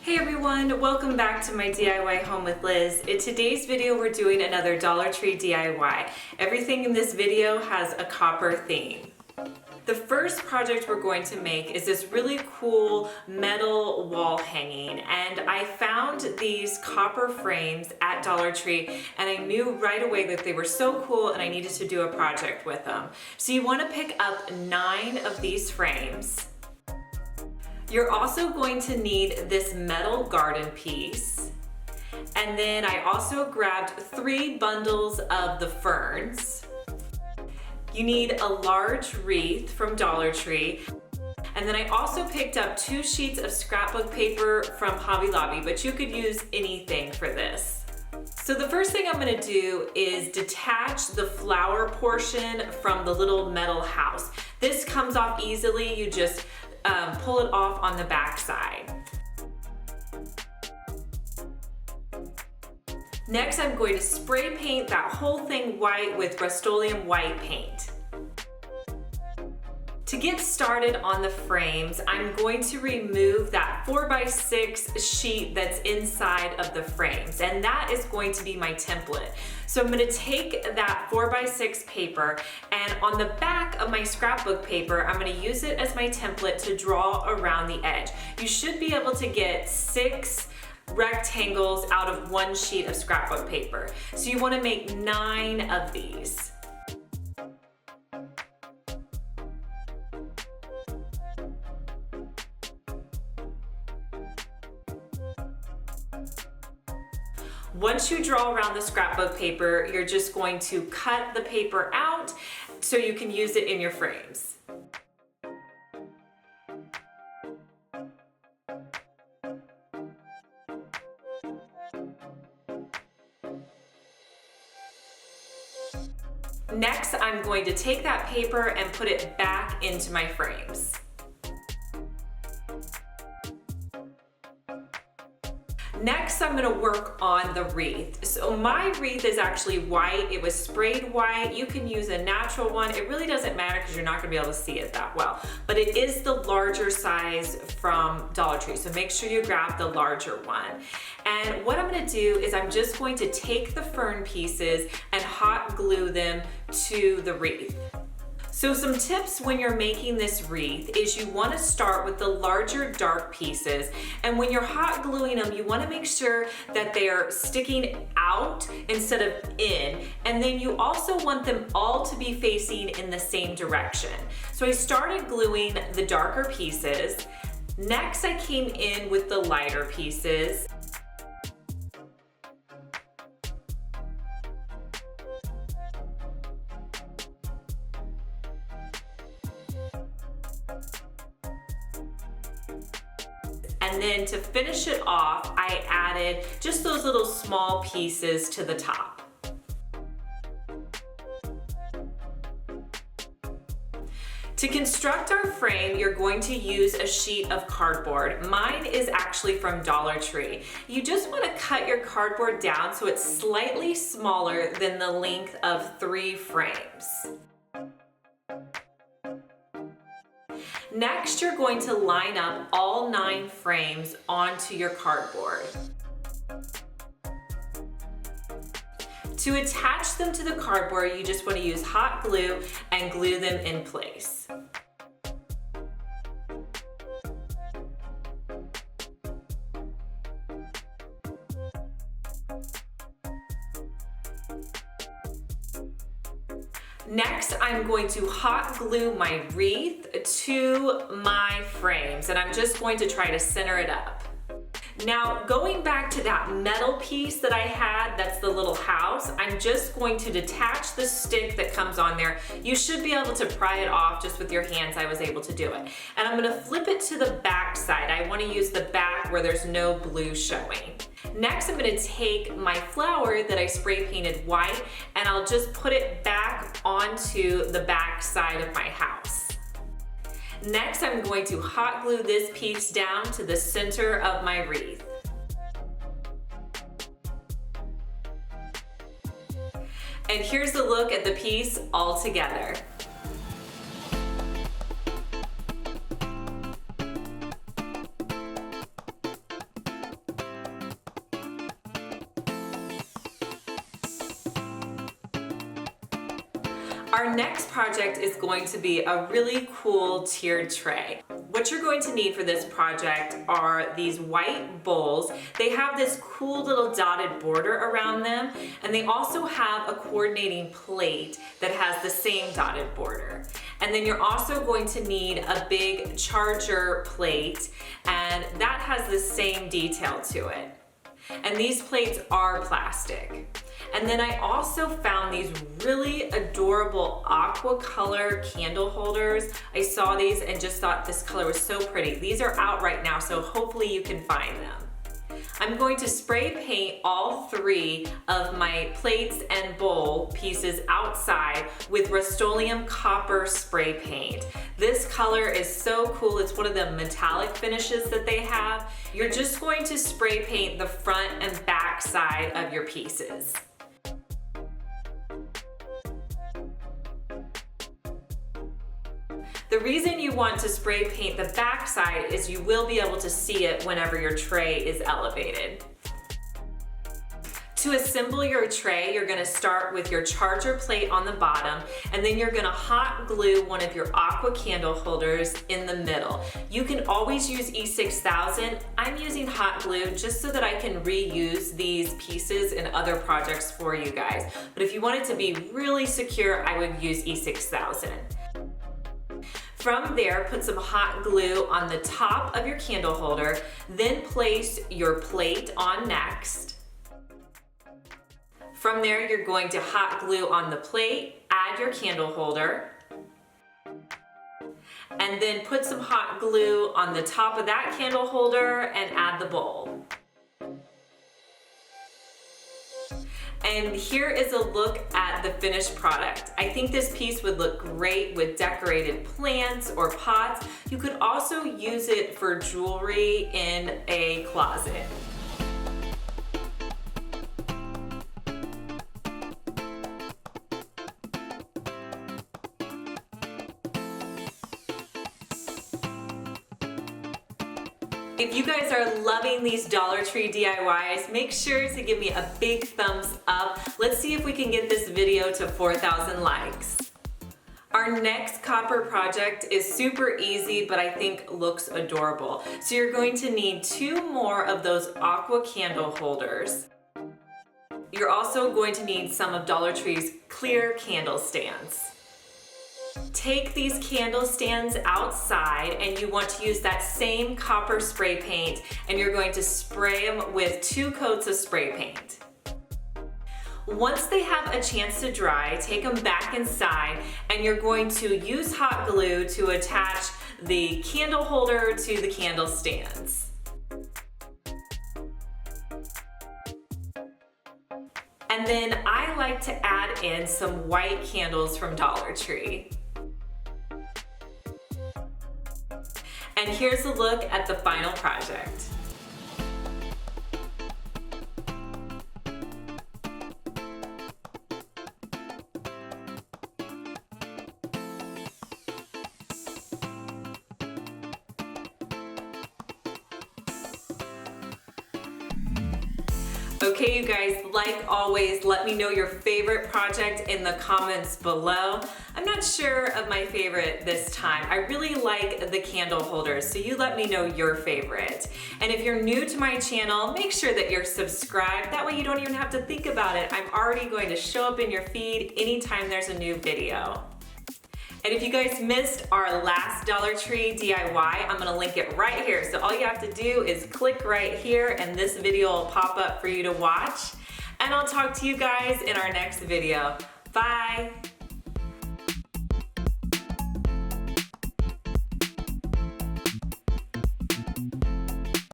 Hey everyone, welcome back to my DIY Home with Liz. In today's video, we're doing another Dollar Tree DIY. Everything in this video has a copper theme. The first project we're going to make is this really cool metal wall hanging, and I found these copper frames at Dollar Tree and I knew right away that they were so cool and I needed to do a project with them. So you want to pick up 9 of these frames. You're also going to need this metal garden piece. And then I also grabbed 3 bundles of the ferns. You need a large wreath from Dollar Tree. And then I also picked up 2 sheets of scrapbook paper from Hobby Lobby, but you could use anything for this. So the first thing I'm gonna do is detach the flower portion from the little metal house. This comes off easily, you just pull it off on the back side. Next, I'm going to spray paint that whole thing white with Rust-Oleum white paint. To get started on the frames, I'm going to remove that 4x6 sheet that's inside of the frames, and that is going to be my template. So I'm going to take that 4x6 paper, and on the back of my scrapbook paper, I'm going to use it as my template to draw around the edge. You should be able to get 6 rectangles out of 1 sheet of scrapbook paper. So you want to make 9 of these. Once you draw around the scrapbook paper, you're just going to cut the paper out so you can use it in your frames. Next, I'm going to take that paper and put it back into my frames. Next, I'm gonna work on the wreath. So my wreath is actually white. It was sprayed white. You can use a natural one. It really doesn't matter because you're not gonna be able to see it that well. But it is the larger size from Dollar Tree, so make sure you grab the larger one. And what I'm gonna do is I'm just going to take the fern pieces and hot glue them to the wreath. So some tips when you're making this wreath is you want to start with the larger dark pieces, and when you're hot gluing them, you want to make sure that they are sticking out instead of in, and then you also want them all to be facing in the same direction. So I started gluing the darker pieces. Next, I came in with the lighter pieces. And then to finish it off, I added just those little small pieces to the top. To construct our frame, you're going to use a sheet of cardboard. Mine is actually from Dollar Tree. You just want to cut your cardboard down so it's slightly smaller than the length of 3 frames. Next, you're going to line up all 9 frames onto your cardboard. To attach them to the cardboard, you just want to use hot glue and glue them in place. Next, I'm going to hot glue my wreath to my frames, and I'm just going to try to center it up. Now, going back to that metal piece that I had, that's the little house, I'm just going to detach the stick that comes on there. You should be able to pry it off just with your hands. I was able to do it. And I'm gonna flip it to the back side. I wanna use the back where there's no blue showing. Next, I'm gonna take my flower that I spray painted white, and I'll just put it back onto the back side of my house. Next, I'm going to hot glue this piece down to the center of my wreath. And here's a look at the piece all together. Our next project is going to be a really cool tiered tray. What you're going to need for this project are these white bowls. They have this cool little dotted border around them, and they also have a coordinating plate that has the same dotted border. And then you're also going to need a big charger plate, and that has the same detail to it. And these plates are plastic. And then I also found these really adorable aqua color candle holders. I saw these and just thought this color was so pretty. These are out right now, so hopefully you can find them. I'm going to spray paint all 3 of my plates and bowl pieces outside with Rust-Oleum copper spray paint. This color is so cool. It's one of the metallic finishes that they have. You're just going to spray paint the front and back side of your pieces. The reason you want to spray paint the back side is you will be able to see it whenever your tray is elevated. To assemble your tray, you're gonna start with your charger plate on the bottom, and then you're gonna hot glue one of your aqua candle holders in the middle. You can always use E6000. I'm using hot glue just so that I can reuse these pieces in other projects for you guys. But if you want it to be really secure, I would use E6000. From there, put some hot glue on the top of your candle holder, then place your plate on next. From there, you're going to hot glue on the plate, add your candle holder, and then put some hot glue on the top of that candle holder and add the bowl. And here is a look at the finished product. I think this piece would look great with decorated plants or pots. You could also use it for jewelry in a closet. If you guys are loving these Dollar Tree DIYs, make sure to give me a big thumbs up. Let's see if we can get this video to 4,000 likes. Our next copper project is super easy, but I think looks adorable. So you're going to need 2 more of those aqua candle holders. You're also going to need some of Dollar Tree's clear candle stands. Take these candle stands outside, and you want to use that same copper spray paint, and you're going to spray them with 2 coats of spray paint. Once they have a chance to dry, take them back inside, and you're going to use hot glue to attach the candle holder to the candle stands. And then I like to add in some white candles from Dollar Tree. And here's a look at the final project. Okay, you guys, like always, let me know your favorite project in the comments below. I'm not sure of my favorite this time. I really like the candle holders, so you let me know your favorite. And if you're new to my channel, make sure that you're subscribed. That way you don't even have to think about it. I'm already going to show up in your feed anytime there's a new video. And if you guys missed our last Dollar Tree DIY, I'm gonna link it right here. So all you have to do is click right here and this video will pop up for you to watch. And I'll talk to you guys in our next video. Bye.